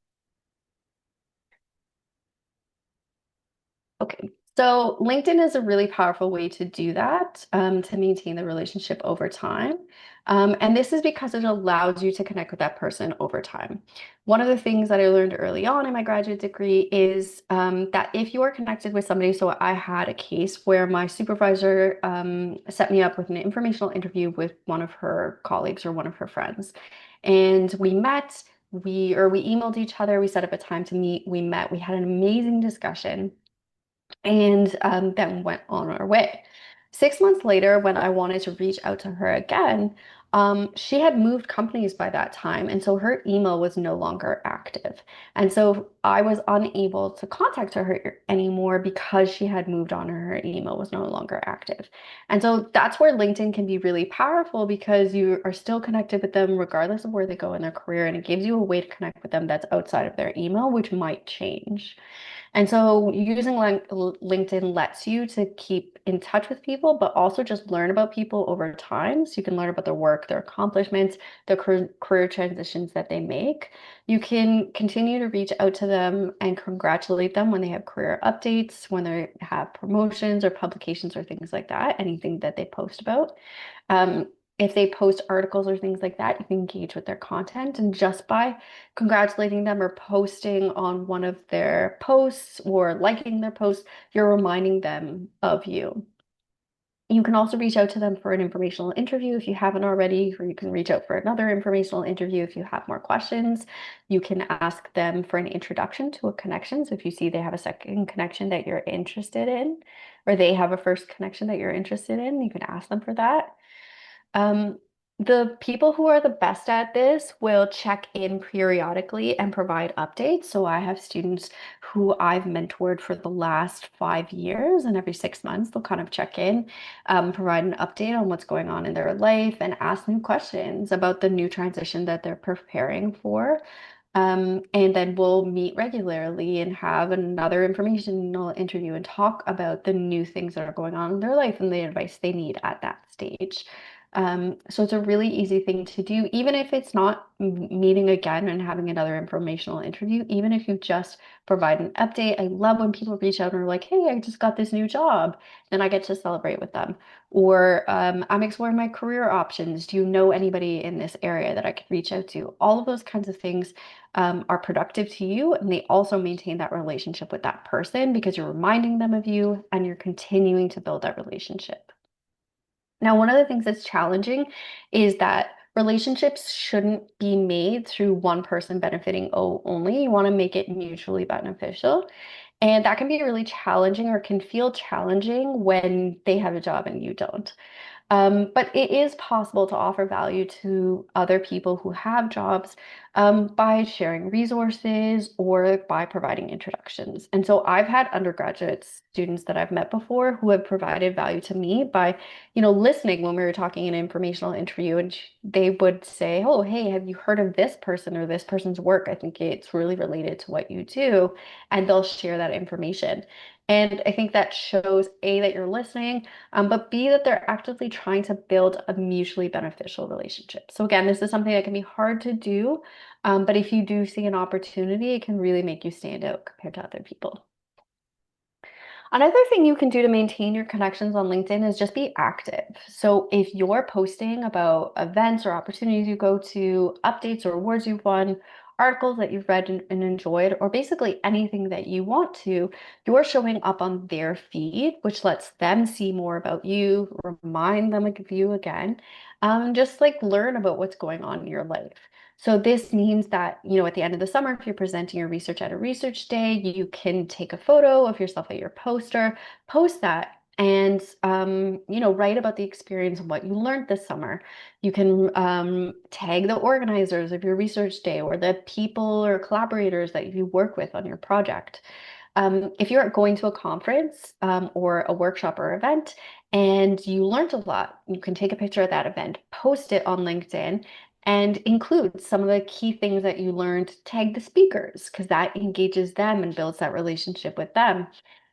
Okay. So LinkedIn is a really powerful way to do that, to maintain the relationship over time. And this is because it allows you to connect with that person over time. One of the things that I learned early on in my graduate degree is that if you are connected with somebody, so I had a case where my supervisor set me up with an informational interview with one of her colleagues or one of her friends. And we met, we emailed each other, we set up a time to meet, we met, we had an amazing discussion and then went on our way. 6 months later, when I wanted to reach out to her again, she had moved companies by that time, and so her email was no longer active. And so I was unable to contact her anymore because she had moved on and her email was no longer active. And so that's where LinkedIn can be really powerful because you are still connected with them regardless of where they go in their career, and it gives you a way to connect with them that's outside of their email, which might change. And so using LinkedIn lets you to keep in touch with people, but also just learn about people over time. So you can learn about their work, their accomplishments, their career transitions that they make. You can continue to reach out to them and congratulate them when they have career updates, when they have promotions or publications or things like that, anything that they post about. If they post articles or things like that, you can engage with their content. And just by congratulating them or posting on one of their posts or liking their posts, you're reminding them of you. You can also reach out to them for an informational interview if you haven't already, or you can reach out for another informational interview if you have more questions. You can ask them for an introduction to a connection. So if you see they have a second connection that you're interested in, or they have a first connection that you're interested in, you can ask them for that. Um, the people who are the best at this will check in periodically and provide updates. So I have students who I've mentored for the last 5 years, and every 6 months they'll kind of check in, provide an update on what's going on in their life, and ask new questions about the new transition that they're preparing for. And then we'll meet regularly and have another informational interview and talk about the new things that are going on in their life and the advice they need at that stage. So it's a really easy thing to do, even if it's not meeting again and having another informational interview, even if you just provide an update. I love when people reach out and are like, hey, I just got this new job. Then I get to celebrate with them. Or I'm exploring my career options. Do you know anybody in this area that I could reach out to? All of those kinds of things are productive to you, and they also maintain that relationship with that person because you're reminding them of you and you're continuing to build that relationship. Now, one of the things that's challenging is that relationships shouldn't be made through one person benefiting only. You want to make it mutually beneficial. And that can be really challenging or can feel challenging when they have a job and you don't. But it is possible to offer value to other people who have jobs by sharing resources or by providing introductions. And so I've had undergraduate students that I've met before who have provided value to me by, listening when we were talking in an informational interview, and they would say, "Oh, hey, have you heard of this person or this person's work? I think it's really related to what you do," and they'll share that information. And I think that shows A, that you're listening, but B, that they're actively trying to build a mutually beneficial relationship. So again, this is something that can be hard to do, but if you do see an opportunity, it can really make you stand out compared to other people. Another thing you can do to maintain your connections on LinkedIn is just be active. So if you're posting about events or opportunities you go to, updates or awards you've won, articles that you've read and enjoyed, or basically anything that you want to, you're showing up on their feed, which lets them see more about you, remind them of you again, just like learn about what's going on in your life. So this means that, at the end of the summer, if you're presenting your research at a research day, you can take a photo of yourself at your poster, post that, and write about the experience and what you learned this summer. You can tag the organizers of your research day or the people or collaborators that you work with on your project. If you're going to a conference or a workshop or event and you learned a lot, you can take a picture of that event, post it on LinkedIn, and include some of the key things that you learned, tag the speakers, because that engages them and builds that relationship with them.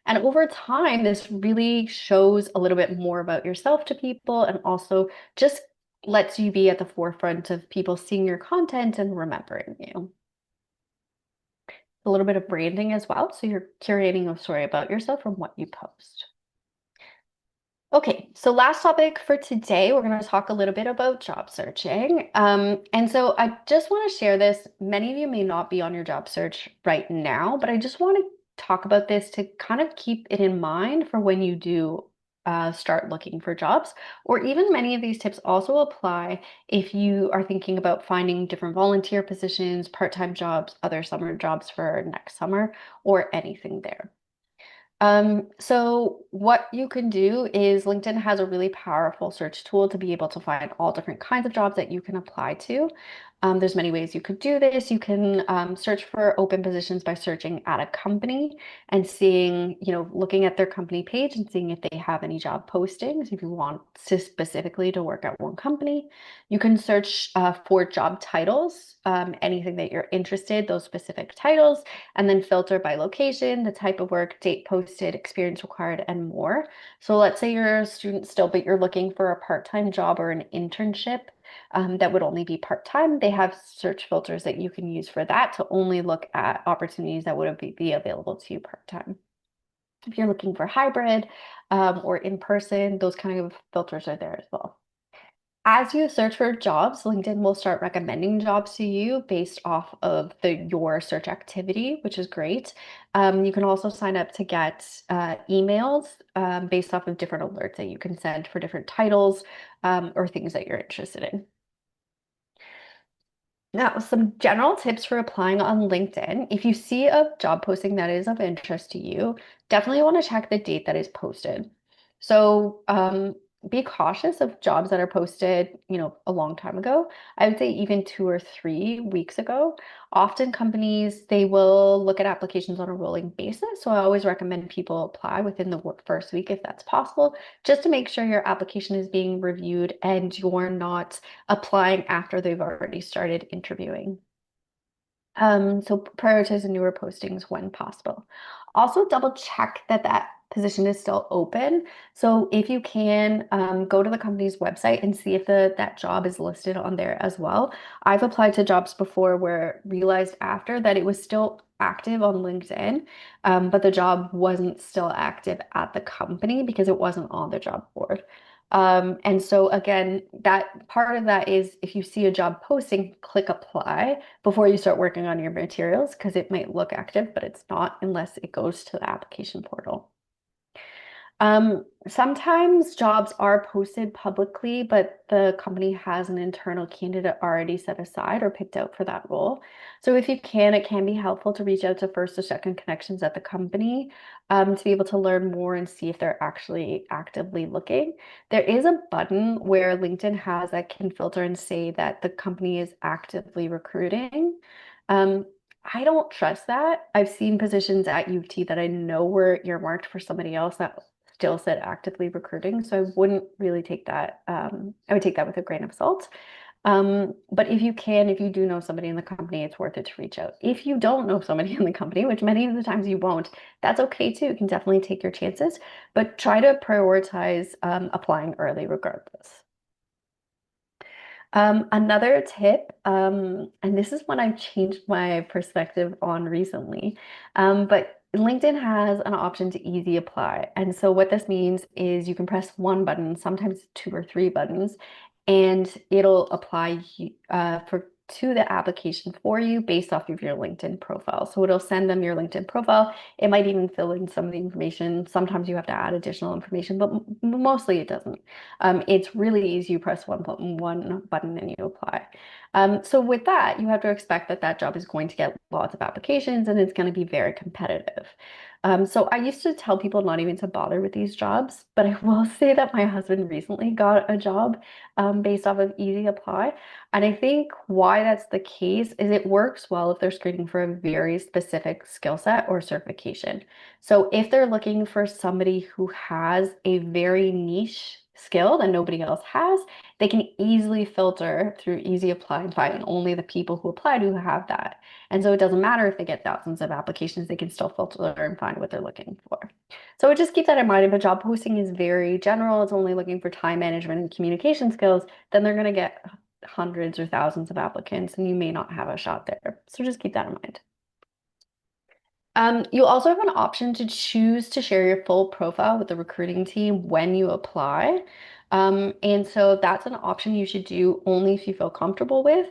And over time, this really shows a little bit more about yourself to people and also just lets you be at the forefront of people seeing your content and remembering you. A little bit of branding as well. So you're curating a story about yourself from what you post. Okay, so last topic for today, we're going to talk a little bit about job searching. And so I just want to share this. Many of you may not be on your job search right now, but I just want to talk about this to kind of keep it in mind for when you do start looking for jobs. Or even many of these tips also apply if you are thinking about finding different volunteer positions, part-time jobs, other summer jobs for next summer, or anything there. So what you can do is LinkedIn has a really powerful search tool to be able to find all different kinds of jobs that you can apply to. There's many ways you could do this. You can search for open positions by searching at a company and seeing, looking at their company page and seeing if they have any job postings. If you want to specifically to work at one company, you can search for job titles, anything that you're interested, those specific titles, and then filter by location, the type of work, date posted, experience required, and more. So let's say you're a student still, but you're looking for a part-time job or an internship that would only be part-time. They have search filters that you can use for that to only look at opportunities that would be available to you part-time. If you're looking for hybrid or in person, those kind of filters are there as well. As you search for jobs, LinkedIn will start recommending jobs to you based off of your search activity, which is great. You can also sign up to get emails based off of different alerts that you can send for different titles or things that you're interested in. Now, some general tips for applying on LinkedIn. If you see a job posting that is of interest to you, definitely want to check the date that is posted. So, be cautious of jobs that are posted, a long time ago. I would say even 2 or 3 weeks ago. Often companies, they will look at applications on a rolling basis. So I always recommend people apply within the first week if that's possible, just to make sure your application is being reviewed and you're not applying after they've already started interviewing. So prioritize the newer postings when possible. Also, double check that that position is still open. So if you can, go to the company's website and see if that job is listed on there as well. I've applied to jobs before where realized after that it was still active on LinkedIn, but the job wasn't still active at the company because it wasn't on the job board. And so again, that part of that is if you see a job posting, click apply before you start working on your materials because it might look active, but it's not unless it goes to the application portal. Sometimes jobs are posted publicly, but the company has an internal candidate already set aside or picked out for that role. So if you can, it can be helpful to reach out to first or second connections at the company to be able to learn more and see if they're actually actively looking. There is a button where LinkedIn has that can filter and say that the company is actively recruiting. Um, I don't trust that. I've seen positions at UT that I know were earmarked for somebody else that still said actively recruiting. So I wouldn't really take that. I would take that with a grain of salt. But if you do know somebody in the company, it's worth it to reach out. If you don't know somebody in the company, which many of the times you won't, that's okay too. You can definitely take your chances, but try to prioritize applying early regardless. Another tip, and this is one I've changed my perspective on recently, but LinkedIn has an option to easy apply. And so what this means is you can press one button, sometimes two or three buttons, and it'll apply for to the application for you based off of your LinkedIn profile. So it'll send them your LinkedIn profile. It might even fill in some of the information. Sometimes you have to add additional information, but mostly it doesn't. It's really easy. You press one button and you apply. So with that, you have to expect that that job is going to get lots of applications and it's going to be very competitive. So I used to tell people not even to bother with these jobs, but I will say that my husband recently got a job based off of Easy Apply. And I think why that's the case is it works well if they're screening for a very specific skill set or certification. So if they're looking for somebody who has a very niche skill that nobody else has, they can easily filter through Easy Apply and find only the people who applied who have that. And so it doesn't matter if they get thousands of applications, they can still filter and find what they're looking for. So just keep that in mind. If a job posting is very general, it's only looking for time management and communication skills, then they're going to get hundreds or thousands of applicants and you may not have a shot there. So just keep that in mind. You also have an option to choose to share your full profile with the recruiting team when you apply. And so that's an option you should do only if you feel comfortable with.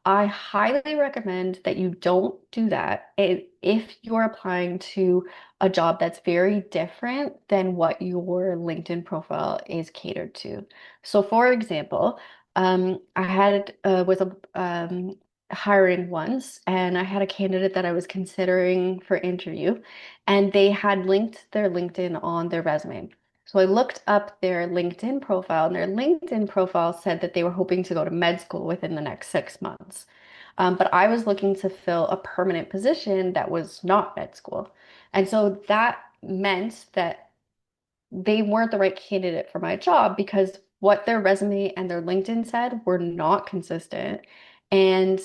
I highly recommend that you don't do that if you're applying to a job that's very different than what your LinkedIn profile is catered to. So, for example, I had was a hiring once, and I had a candidate that I was considering for interview, and they had linked their LinkedIn on their resume. So I looked up their LinkedIn profile, and their LinkedIn profile said that they were hoping to go to med school within the next 6 months. But I was looking to fill a permanent position that was not med school. And so that meant that they weren't the right candidate for my job because what their resume and their LinkedIn said were not consistent. And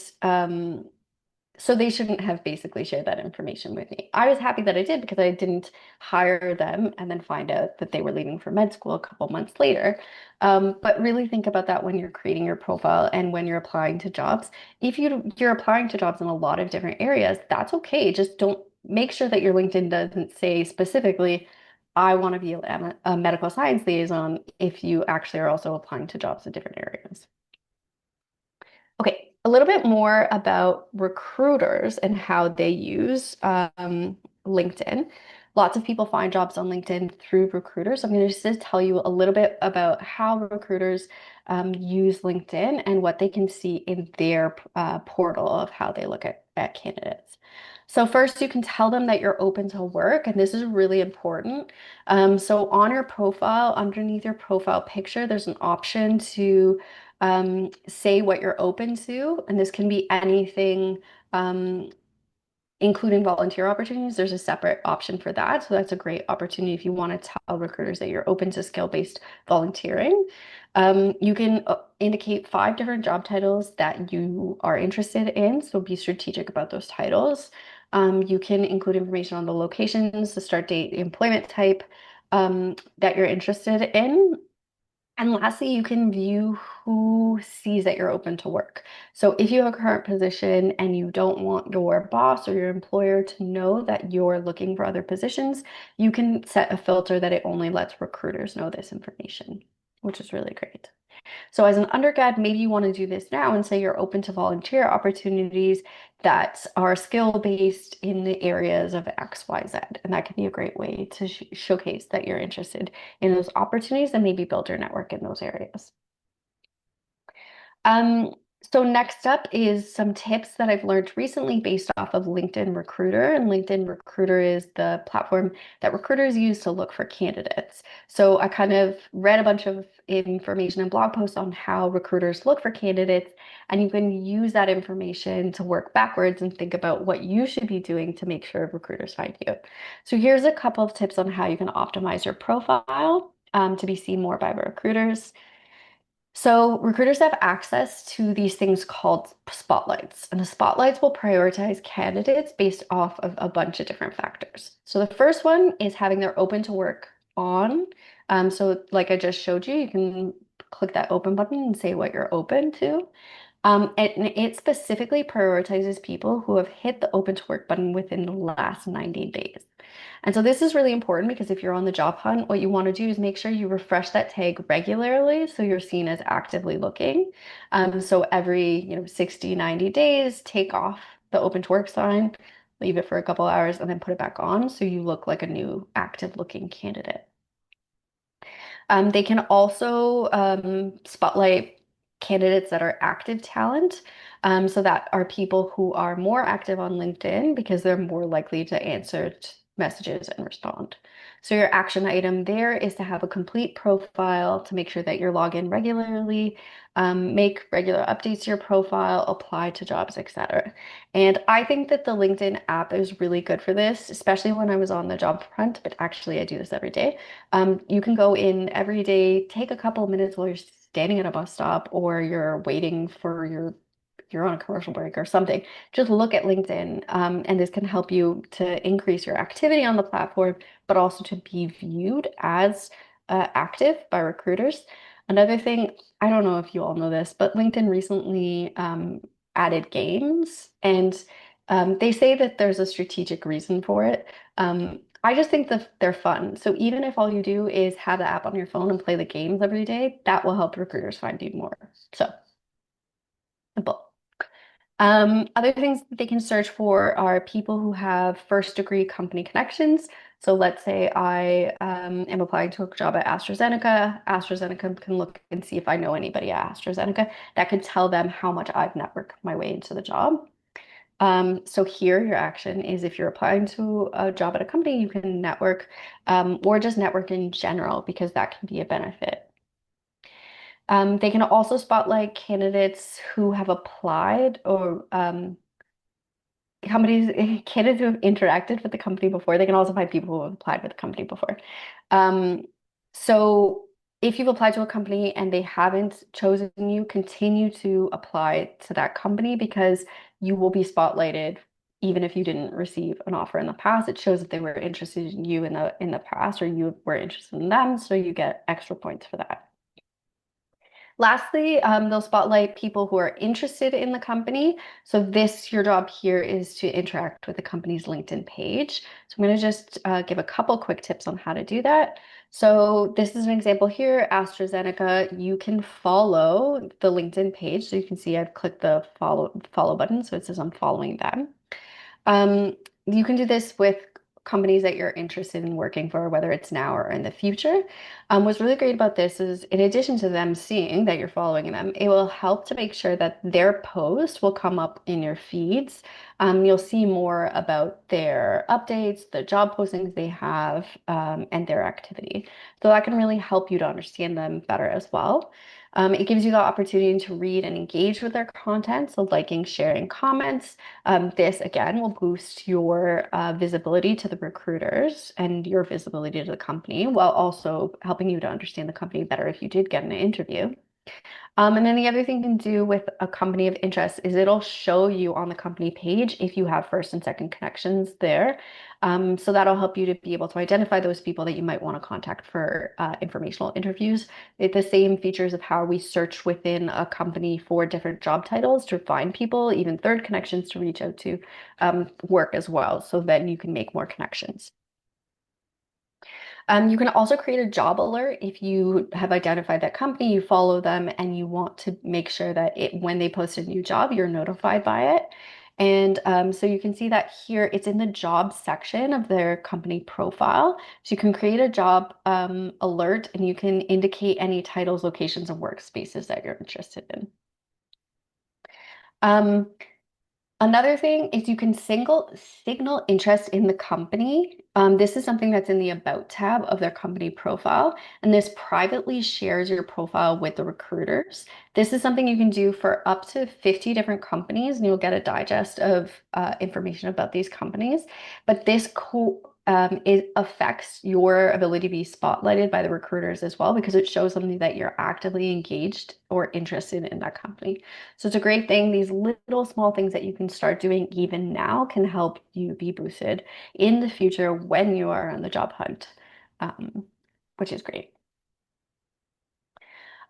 so they shouldn't have basically shared that information with me. I was happy that I did because I didn't hire them and then find out that they were leaving for med school a couple months later. But really think about that when you're creating your profile and when you're applying to jobs. If you're applying to jobs in a lot of different areas, that's okay. Just don't make sure that your LinkedIn doesn't say specifically, I want to be a medical science liaison if you actually are also applying to jobs in different areas. Okay, a little bit more about recruiters and how they use LinkedIn. Lots of people find jobs on LinkedIn through recruiters. I'm going to just tell you a little bit about how recruiters use LinkedIn and what they can see in their portal of how they look at candidates. So first, you can tell them that you're open to work, and this is really important. So on your profile, underneath your profile picture, there's an option to say what you're open to, and this can be anything, including volunteer opportunities. There's a separate option for that. So that's a great opportunity if you want to tell recruiters that you're open to skill-based volunteering. You can indicate 5 different job titles that you are interested in, so be strategic about those titles. You can include information on the locations, the start date, the employment type that you're interested in. And lastly, you can view who sees that you're open to work. So if you have a current position and you don't want your boss or your employer to know that you're looking for other positions, you can set a filter that it only lets recruiters know this information, which is really great. So as an undergrad, maybe you want to do this now and say you're open to volunteer opportunities that are skill-based in the areas of X, Y, Z. And that can be a great way to showcase that you're interested in those opportunities and maybe build your network in those areas. Um, so next up is some tips that I've learned recently based off of LinkedIn Recruiter. And LinkedIn Recruiter is the platform that recruiters use to look for candidates. So I kind of read a bunch of information and blog posts on how recruiters look for candidates, and you can use that information to work backwards and think about what you should be doing to make sure recruiters find you. So here's a couple of tips on how you can optimize your profile to be seen more by recruiters. So recruiters have access to these things called spotlights, and the spotlights will prioritize candidates based off of a bunch of different factors. So the first one is having their open to work on. So like I just showed you, you can click that open button and say what you're open to. And it specifically prioritizes people who have hit the open to work button within the last 90 days. And so this is really important because if you're on the job hunt, what you want to do is make sure you refresh that tag regularly so you're seen as actively looking. So every, 60, 90 days, take off the open to work sign, leave it for a couple hours, and then put it back on so you look like a new active looking candidate. They can also spotlight candidates that are active talent. So that are people who are more active on LinkedIn because they're more likely to answer messages and respond. So your action item there is to have a complete profile to make sure that you're log in regularly, make regular updates to your profile, apply to jobs, etc. And I think that the LinkedIn app is really good for this, especially when I was on the job front, but actually I do this every day. You can go in every day, take a couple of minutes while you're standing at a bus stop or you're waiting for you're on a commercial break or something. Just look at LinkedIn, and this can help you to increase your activity on the platform, but also to be viewed as active by recruiters. Another thing, I don't know if you all know this, but LinkedIn recently added games, and they say that there's a strategic reason for it. I just think that they're fun. So even if all you do is have the app on your phone and play the games every day, that will help recruiters find you more. So simple. Other things that they can search for are people who have first degree company connections. So let's say I am applying to a job at AstraZeneca. AstraZeneca can look and see if I know anybody at AstraZeneca. That could tell them how much I've networked my way into the job. So here, your action is if you're applying to a job at a company, you can network, or just network in general, because that can be a benefit. They can also spotlight candidates who have applied or candidates who have interacted with the company before. They can also find people who have applied with the company before. Um, so if you've applied to a company and they haven't chosen you, continue to apply to that company because you will be spotlighted even if you didn't receive an offer in the past. It shows that they were interested in you in the past or you were interested in them, so you get extra points for that. Lastly, they'll spotlight people who are interested in the company. So your job here is to interact with the company's LinkedIn page. So I'm going to just give a couple quick tips on how to do that. So this is an example here, AstraZeneca. You can follow the LinkedIn page. So you can see I've clicked the follow button. So it says I'm following them. Um, you can do this with companies that you're interested in working for, whether it's now or in the future. What's really great about this is, in addition to them seeing that you're following them, it will help to make sure that their post will come up in your feeds. You'll see more about their updates, the job postings they have, and their activity. So that can really help you to understand them better as well. It gives you the opportunity to read and engage with their content, so liking, sharing, comments. This again will boost your visibility to the recruiters and your visibility to the company while also helping you to understand the company better if you did get an interview. And then the other thing you can do with a company of interest is it'll show you on the company page if you have first and second connections there. So that'll help you to be able to identify those people that you might want to contact for informational interviews. It's the same features of how we search within a company for different job titles to find people, even third connections to reach out to, work as well. So then you can make more connections. You can also create a job alert if you have identified that company, you follow them, and you want to make sure that when they post a new job, you're notified by it. And so you can see that here, it's in the job section of their company profile. So you can create a job alert and you can indicate any titles, locations, and workspaces that you're interested in. Um, Another thing is you can signal interest in the company. This is something that's in the About tab of their company profile, and this privately shares your profile with the recruiters. This is something you can do for up to 50 different companies, and you'll get a digest of information about these companies. But it affects your ability to be spotlighted by the recruiters as well because it shows them that you're actively engaged or interested in that company. So it's a great thing. These little small things that you can start doing even now can help you be boosted in the future when you are on the job hunt, um, which is great.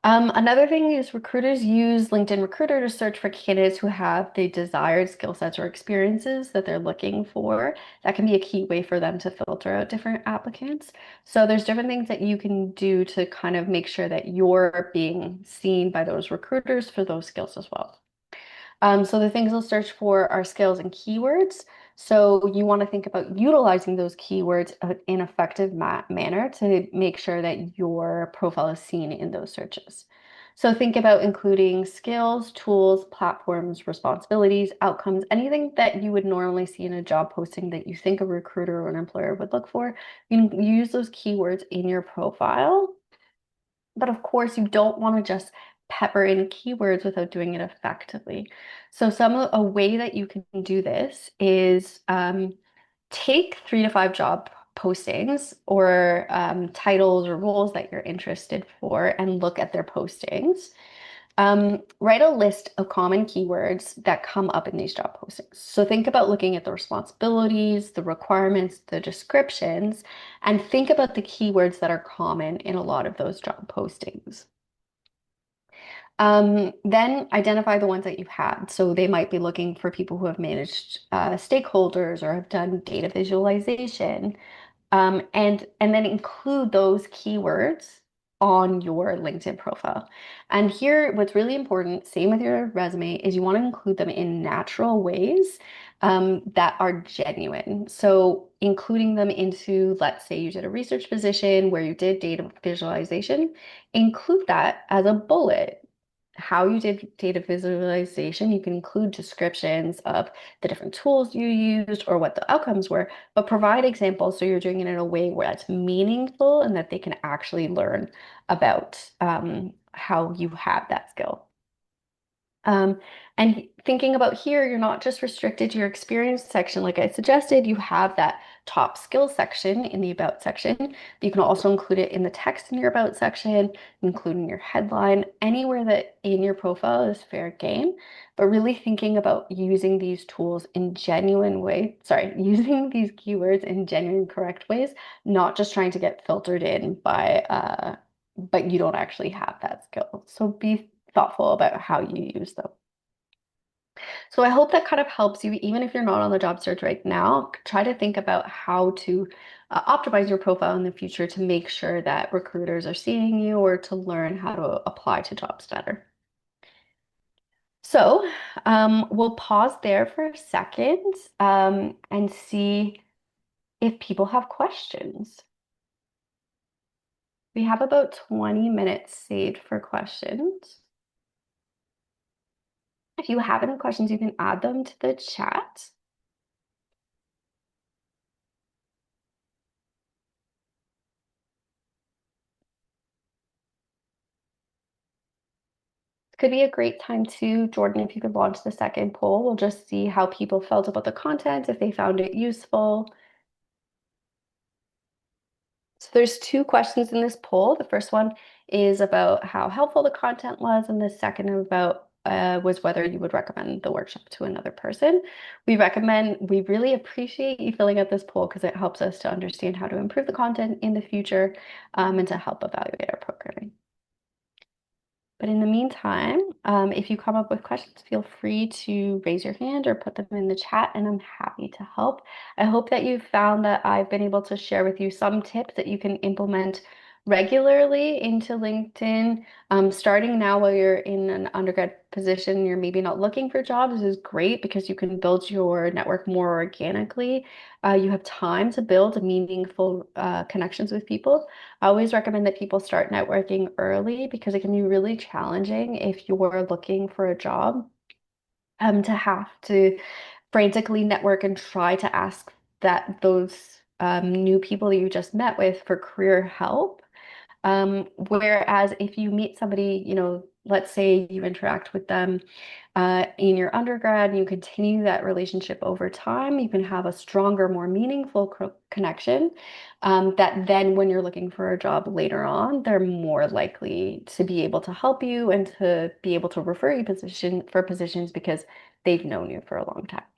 Another thing is recruiters use LinkedIn Recruiter to search for candidates who have the desired skill sets or experiences that they're looking for. That can be a key way for them to filter out different applicants. So there's different things that you can do to kind of make sure that you're being seen by those recruiters for those skills as well. So the things they'll search for are skills and keywords. So you want to think about utilizing those keywords in effective manner to make sure that your profile is seen in those searches. So think about including skills, tools, platforms, responsibilities, outcomes, anything that you would normally see in a job posting that you think a recruiter or an employer would look for. You can use those keywords in your profile, but of course, you don't want to just pepper in keywords without doing it effectively. So a way that you can do this is take 3 to 5 job postings or titles or roles that you're interested for and look at their postings. Write a list of common keywords that come up in these job postings. So think about looking at the responsibilities, the requirements, the descriptions, and think about the keywords that are common in a lot of those job postings. Then identify the ones that you've had. So they might be looking for people who have managed stakeholders or have done data visualization, and then include those keywords on your LinkedIn profile. And here, what's really important, same with your resume, is you want to include them in natural ways that are genuine. So including them into, let's say you did a research position where you did data visualization, include that as a bullet. How you did data visualization, you can include descriptions of the different tools you used or what the outcomes were, but provide examples so you're doing it in a way where that's meaningful and that they can actually learn about how you have that skill. Um, and thinking about here, you're not just restricted to your experience section. Like I suggested, you have that top skills section in the about section. You can also include it in the text in your about section, including your headline, anywhere that in your profile is fair game. But really thinking about using these tools in genuine way, sorry, using these keywords in genuine, correct ways, not just trying to get filtered in by, but you don't actually have that skill. So be thoughtful about how you use them. So I hope that kind of helps you, even if you're not on the job search right now, try to think about how to optimize your profile in the future to make sure that recruiters are seeing you or to learn how to apply to jobs better. So we'll pause there for a second and see if people have questions. We have about 20 minutes saved for questions. If you have any questions, you can add them to the chat. Could be a great time to, Jordan, if you could launch the second poll. We'll just see how people felt about the content, if they found it useful. So there's 2 questions in this poll. The first one is about how helpful the content was, and the second about was whether you would recommend the workshop to another person. We really appreciate you filling out this poll because it helps us to understand how to improve the content in the future and to help evaluate our programming. But in the meantime, if you come up with questions, feel free to raise your hand or put them in the chat, and I'm happy to help. I hope that you've found that I've been able to share with you some tips that you can implement regularly into LinkedIn. Starting now while you're in an undergrad position, you're maybe not looking for jobs is great because you can build your network more organically. You have time to build meaningful connections with people. I always recommend that people start networking early because it can be really challenging if you're looking for a job, to have to frantically network and try to ask that those new people that you just met with for career help. Whereas if you meet somebody, let's say you interact with them in your undergrad and you continue that relationship over time, you can have a stronger, more meaningful connection that then when you're looking for a job later on, they're more likely to be able to help you and to be able to refer you for positions because they've known you for a long time.